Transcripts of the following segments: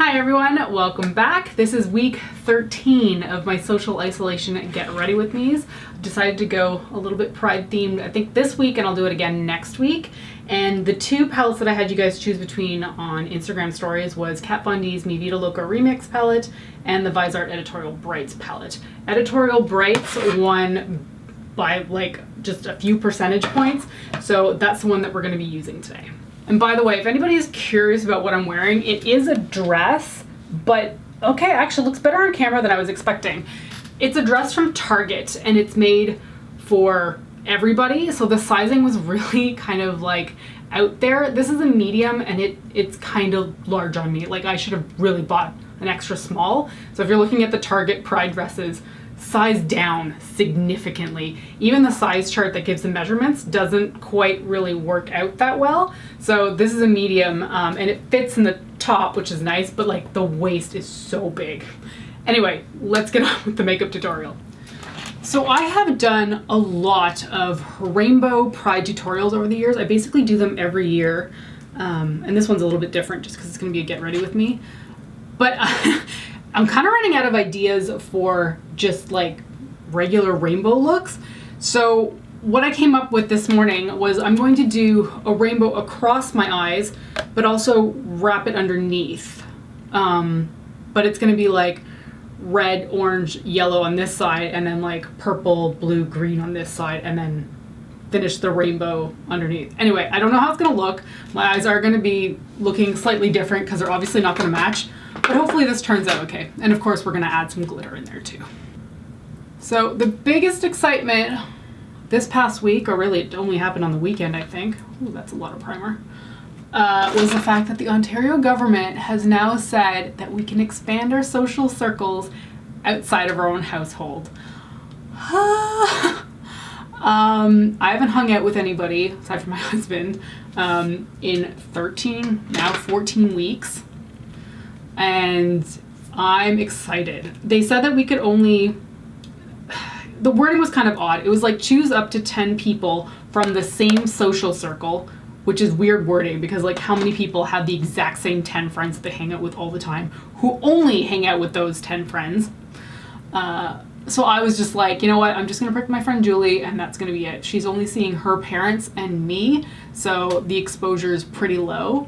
Hi everyone, welcome back. This is week 13 of my social isolation at Get Ready With Mes. Decided to go a little bit pride themed, I think this week, and I'll do it again next week. And the two palettes that I had you guys choose between on Instagram stories was Kat Von D's Mi Vida Loca Remix palette and the Viseart Editorial Brights palette. Editorial Brights won by like just a few percentage points, so that's the one that we're going to be using today. And by the way, if anybody is curious about what I'm wearing, it is a dress, but okay, actually looks better on camera than I was expecting. It's a dress from Target and it's made for everybody, so the sizing was really kind of like out there. This is a medium and it's kind of large on me. Like I should have really bought an extra small. So if you're looking at the Target Pride dresses, size down significantly. Even the size chart that gives the measurements doesn't quite really work out that well. So this is a medium and it fits in the top, which is nice, but like the waist is so big. Anyway, let's get on with the makeup tutorial. So I have done a lot of rainbow pride tutorials over the years. I basically do them every year. And this one's a little bit different just because it's going to be a Get Ready With Me. But I'm kind of running out of ideas for just like regular rainbow looks. So what I came up with this morning was I'm going to do a rainbow across my eyes, but also wrap it underneath. But it's going to be like red, orange, yellow on this side, and then like purple, blue, green on this side, and then finish the rainbow underneath. Anyway, I don't know how it's going to look. My eyes are going to be looking slightly different because they're obviously not going to match. But hopefully this turns out okay. And of course we're gonna add some glitter in there too. So the biggest excitement this past week, or really it only happened on the weekend I think, ooh, that's a lot of primer, was the fact that the Ontario government has now said that we can expand our social circles outside of our own household. I haven't hung out with anybody, aside from my husband, in 13, now 14 weeks. And I'm excited. They said that we could only, the wording was kind of odd. It was like choose up to 10 people from the same social circle, which is weird wording because like how many people have the exact same 10 friends that they hang out with all the time who only hang out with those 10 friends. So I was just like, you know what, I'm just gonna pick my friend Julie and that's gonna be it. She's only seeing her parents and me, so the exposure is pretty low.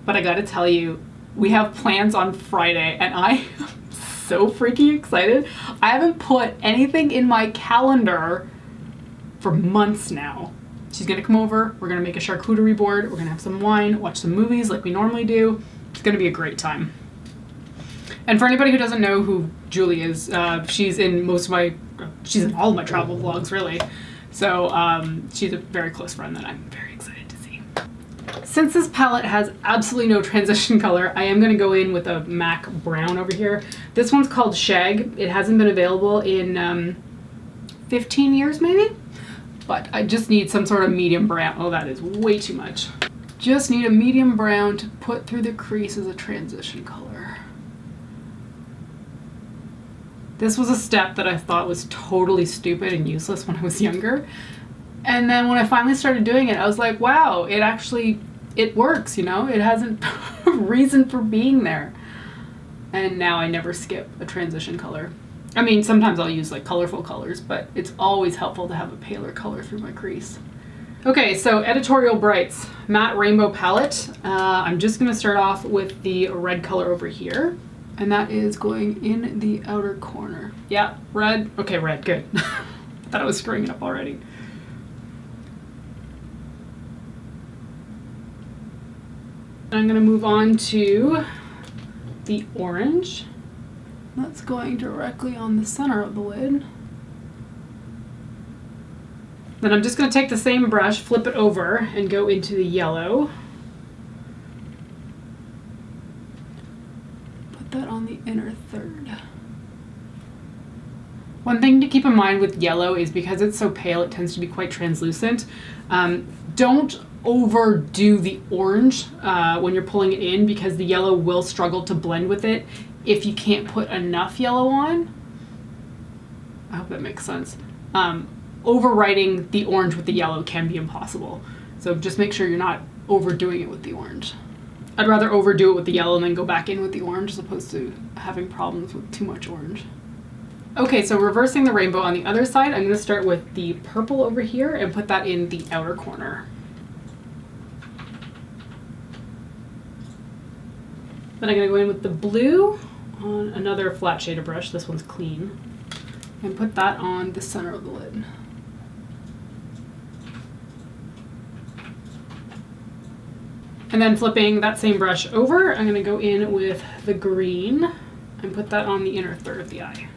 But I gotta tell you, we have plans on Friday and I am so freaking excited. I haven't put anything in my calendar for months now. She's gonna come over, we're gonna make a charcuterie board, we're gonna have some wine, watch some movies like we normally do. It's gonna be a great time. And for anybody who doesn't know who Julie is, she's in she's in all of my travel vlogs really. So she's a very close friend that I'm very excited to see. Since this palette has absolutely no transition color, I am going to go in with a MAC brown over here. This one's called Shag. It hasn't been available in 15 years maybe, but I just need some sort of medium brown. Oh, that is way too much. Just need a medium brown to put through the crease as a transition color. This was a step that I thought was totally stupid and useless when I was younger. And then when I finally started doing it, I was like, wow, it works, you know? It hasn't a reason for being there. And now I never skip a transition color. I mean, sometimes I'll use like colorful colors, but it's always helpful to have a paler color through my crease. Okay, so Editorial Brights Matte Rainbow Palette. I'm just gonna start off with the red color over here. And that is going in the outer corner. Yeah, red. Okay, red, good. I thought I was screwing it up already. I'm gonna move on to the orange. That's going directly on the center of the lid. Then I'm just gonna take the same brush, flip it over, and go into the yellow. Put that on the inner third. One thing to keep in mind with yellow is because it's so pale, it tends to be quite translucent. Don't overdo the orange when you're pulling it in because the yellow will struggle to blend with it if you can't put enough yellow on. I hope that makes sense. Overwriting the orange with the yellow can be impossible. So just make sure you're not overdoing it with the orange. I'd rather overdo it with the yellow and then go back in with the orange as opposed to having problems with too much orange. Okay, so reversing the rainbow on the other side, I'm going to start with the purple over here and put that in the outer corner. Then I'm going to go in with the blue on another flat shader brush, this one's clean, and put that on the center of the lid. And then flipping that same brush over, I'm going to go in with the green and put that on the inner third of the eye.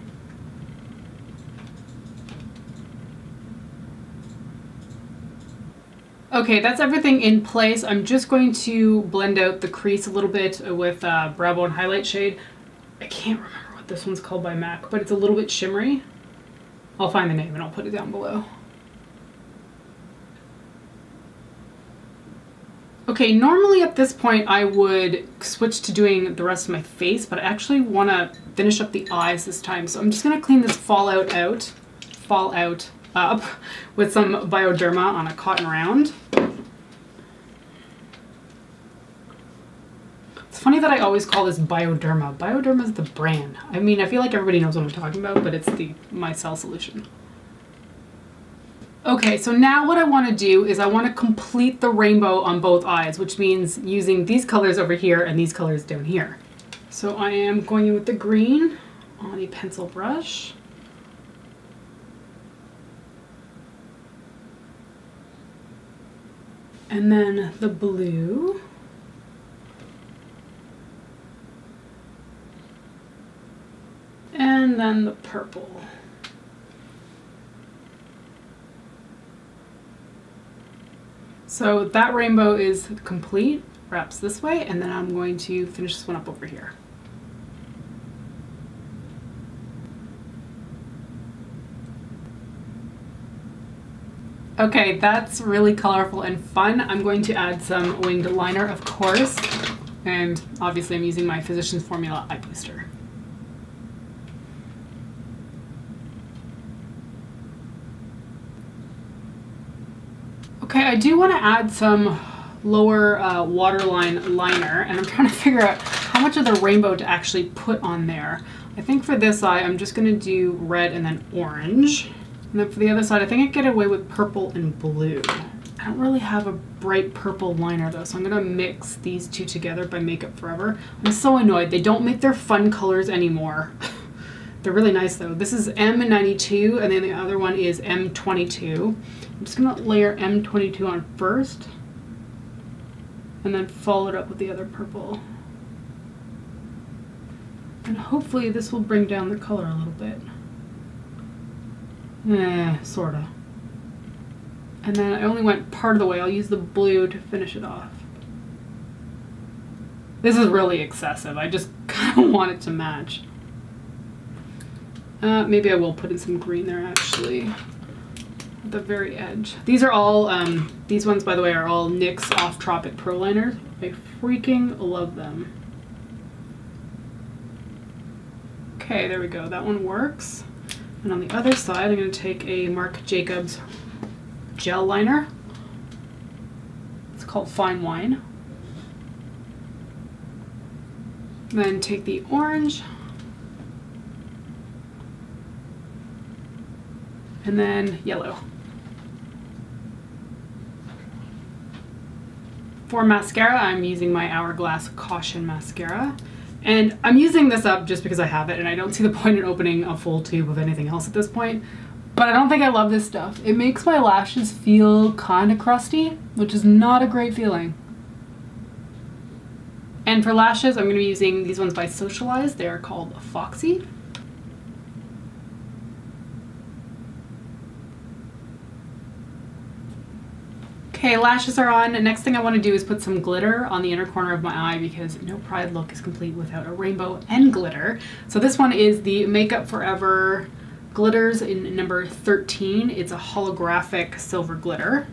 Okay, that's everything in place. I'm just going to blend out the crease a little bit with Brow Bone highlight shade. I can't remember what this one's called by MAC, but it's a little bit shimmery. I'll find the name and I'll put it down below. Okay, normally at this point I would switch to doing the rest of my face, but I actually want to finish up the eyes this time. So I'm just going to clean this fallout up with some Bioderma on a cotton round. It's funny that I always call this Bioderma. Bioderma is the brand. I mean, I feel like everybody knows what I'm talking about, but it's the micelle solution. Okay, so now what I want to do is I want to complete the rainbow on both eyes, which means using these colors over here and these colors down here. So I am going in with the green on a pencil brush. And then the blue. And then the purple. So that rainbow is complete, wraps this way, and then I'm going to finish this one up over here. Okay, that's really colorful and fun. I'm going to add some winged liner, of course, and obviously I'm using my Physicians Formula Eye Booster. Okay, I do want to add some lower waterline liner, and I'm trying to figure out how much of the rainbow to actually put on there. I think for this eye, I'm just going to do red and then orange. And then for the other side, I think I get away with purple and blue. I don't really have a bright purple liner though, so I'm going to mix these two together by Makeup Forever. I'm so annoyed. They don't make their fun colors anymore. They're really nice though. This is M92 and then the other one is M22. I'm just gonna layer M22 on first and then follow it up with the other purple. And hopefully this will bring down the color a little bit. Sorta. And then I only went part of the way. I'll use the blue to finish it off. This is really excessive. I just kind of want it to match. Maybe I will put in some green there actually, at the very edge. These are all, these ones by the way are all NYX Off Tropic Pro Liners. I freaking love them. Okay, there we go, that one works. And on the other side, I'm gonna take a Marc Jacobs gel liner. It's called Fine Wine. Then take the orange, and then yellow. For mascara, I'm using my Hourglass Caution mascara. And I'm using this up just because I have it and I don't see the point in opening a full tube of anything else at this point. But I don't think I love this stuff. It makes my lashes feel kind of crusty, which is not a great feeling. And for lashes, I'm going to be using these ones by Socialize. They are called Foxy. Okay, lashes are on. Next thing I want to do is put some glitter on the inner corner of my eye because no Pride look is complete without a rainbow and glitter. So this one is the Makeup Forever Glitters in number 13. It's a holographic silver glitter.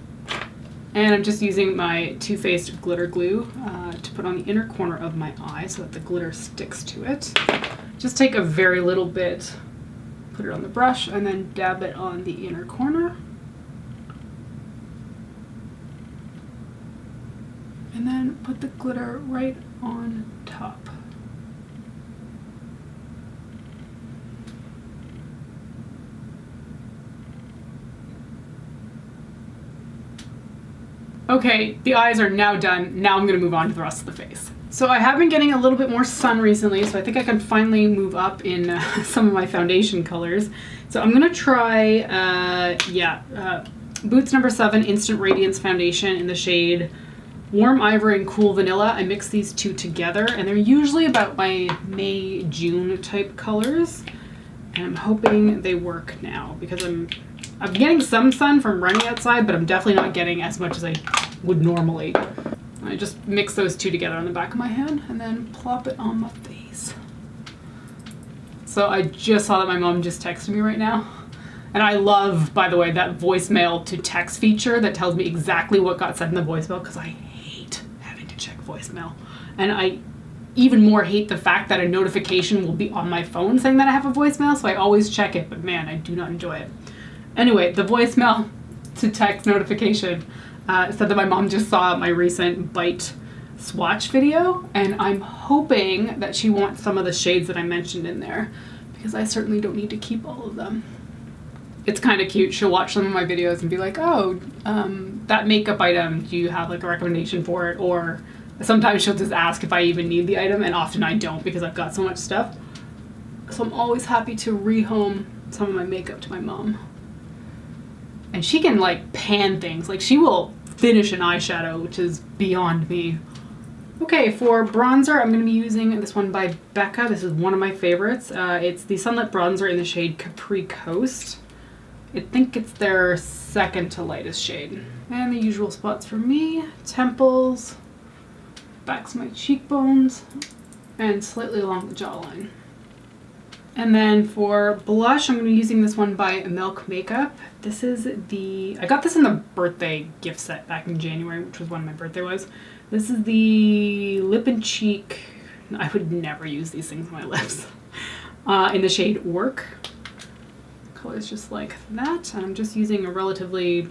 And I'm just using my Too Faced glitter glue to put on the inner corner of my eye so that the glitter sticks to it. Just take a very little bit, put it on the brush, and then dab it on the inner corner. And then put the glitter right on top. Okay, the eyes are now done. Now I'm gonna move on to the rest of the face. So I have been getting a little bit more sun recently, so I think I can finally move up in some of my foundation colors. So I'm gonna try, Boots number 7 Instant Radiance Foundation in the shade Warm Ivory and Cool Vanilla. I mix these two together, and they're usually about my May, June type colors. And I'm hoping they work now, because I'm getting some sun from running outside, but I'm definitely not getting as much as I would normally. I just mix those two together on the back of my hand and then plop it on my face. So I just saw that my mom just texted me right now. And I love, by the way, that voicemail to text feature that tells me exactly what got said in the voicemail, because I hate having to check voicemail. And I even more hate the fact that a notification will be on my phone saying that I have a voicemail, so I always check it, but man, I do not enjoy it. Anyway, the voicemail to text notification said that my mom just saw my recent bite swatch video, and I'm hoping that she wants some of the shades that I mentioned in there, because I certainly don't need to keep all of them. It's kind of cute. She'll watch some of my videos and be like, oh, that makeup item, do you have like a recommendation for it? Or sometimes she'll just ask if I even need the item, and often I don't because I've got so much stuff. So I'm always happy to rehome some of my makeup to my mom. And she can like pan things. Like she will finish an eyeshadow, which is beyond me. Okay, for bronzer, I'm going to be using this one by Becca. This is one of my favorites. It's the Sunlit Bronzer in the shade Capri Coast. I think it's their second to lightest shade. And the usual spots for me: temples, backs of my cheekbones, and slightly along the jawline. And then for blush, I'm going to be using this one by Milk Makeup. This is I got this in the birthday gift set back in January, which was when my birthday was. This is the Lip and Cheek. I would never use these things on my lips. In the shade Work. Color's just like that. And I'm just using a relatively,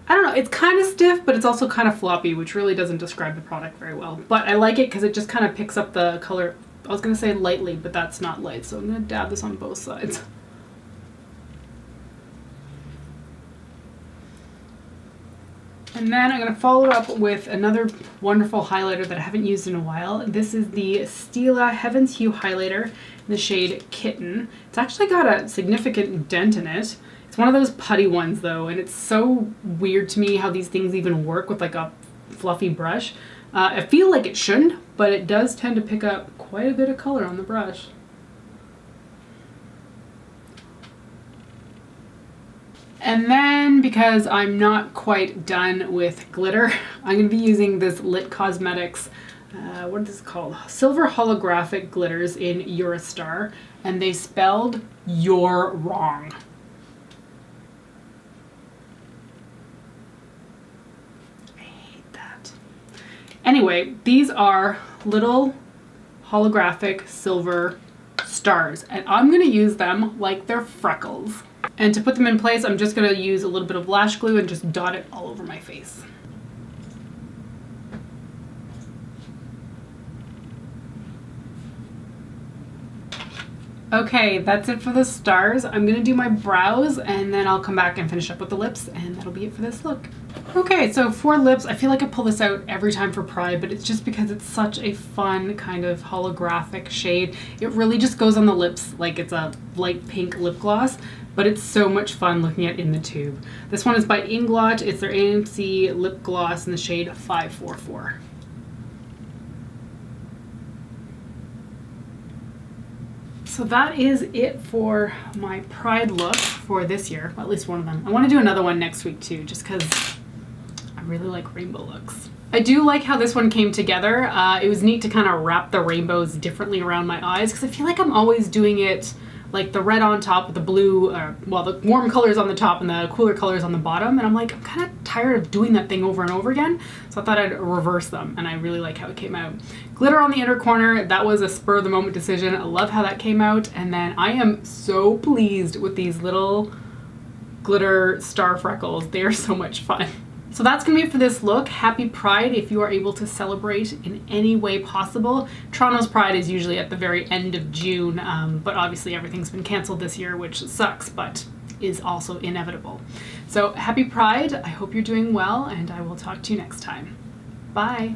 I don't know, it's kind of stiff, but it's also kind of floppy, which really doesn't describe the product very well. But I like it because it just kind of picks up the color. I was going to say lightly, but that's not light, so I'm going to dab this on both sides. And then I'm going to follow it up with another wonderful highlighter that I haven't used in a while. This is the Stila Heaven's Hue highlighter in the shade Kitten. It's actually got a significant dent in it. It's one of those putty ones though, and it's so weird to me how these things even work with like a fluffy brush. I feel like it shouldn't, but it does tend to pick up quite a bit of color on the brush. And then, because I'm not quite done with glitter, I'm going to be using this Lit Cosmetics, what is this called? Silver Holographic Glitters in Eurostar, and they spelled "you're wrong." I hate that. Anyway, these are little holographic silver stars, and I'm going to use them like they're freckles. And to put them in place, I'm just going to use a little bit of lash glue and just dot it all over my face. Okay, that's it for the stars. I'm going to do my brows and then I'll come back and finish up with the lips, and that'll be it for this look. Okay, so for lips, I feel like I pull this out every time for Pride, but it's just because it's such a fun kind of holographic shade. It really just goes on the lips like it's a light pink lip gloss, but it's so much fun looking at in the tube. This one is by INGLOT. It's their AMC Lip Gloss in the shade 544. So that is it for my Pride look for this year, well, at least one of them. I want to do another one next week too, just because I really like rainbow looks. I do like how this one came together. It was neat to kind of wrap the rainbows differently around my eyes, because I feel like I'm always doing it like the red on top with the blue, well, the warm colors on the top and the cooler colors on the bottom, and I'm like, I'm kind of tired of doing that thing over and over again, so I thought I'd reverse them, and I really like how it came out. Glitter on the inner corner, that was a spur of the moment decision. I love how that came out, and then I am so pleased with these little glitter star freckles. They are so much fun. So that's going to be it for this look. Happy Pride if you are able to celebrate in any way possible. Toronto's Pride is usually at the very end of June, but obviously everything's been canceled this year, which sucks, but is also inevitable. So happy Pride. I hope you're doing well, and I will talk to you next time. Bye.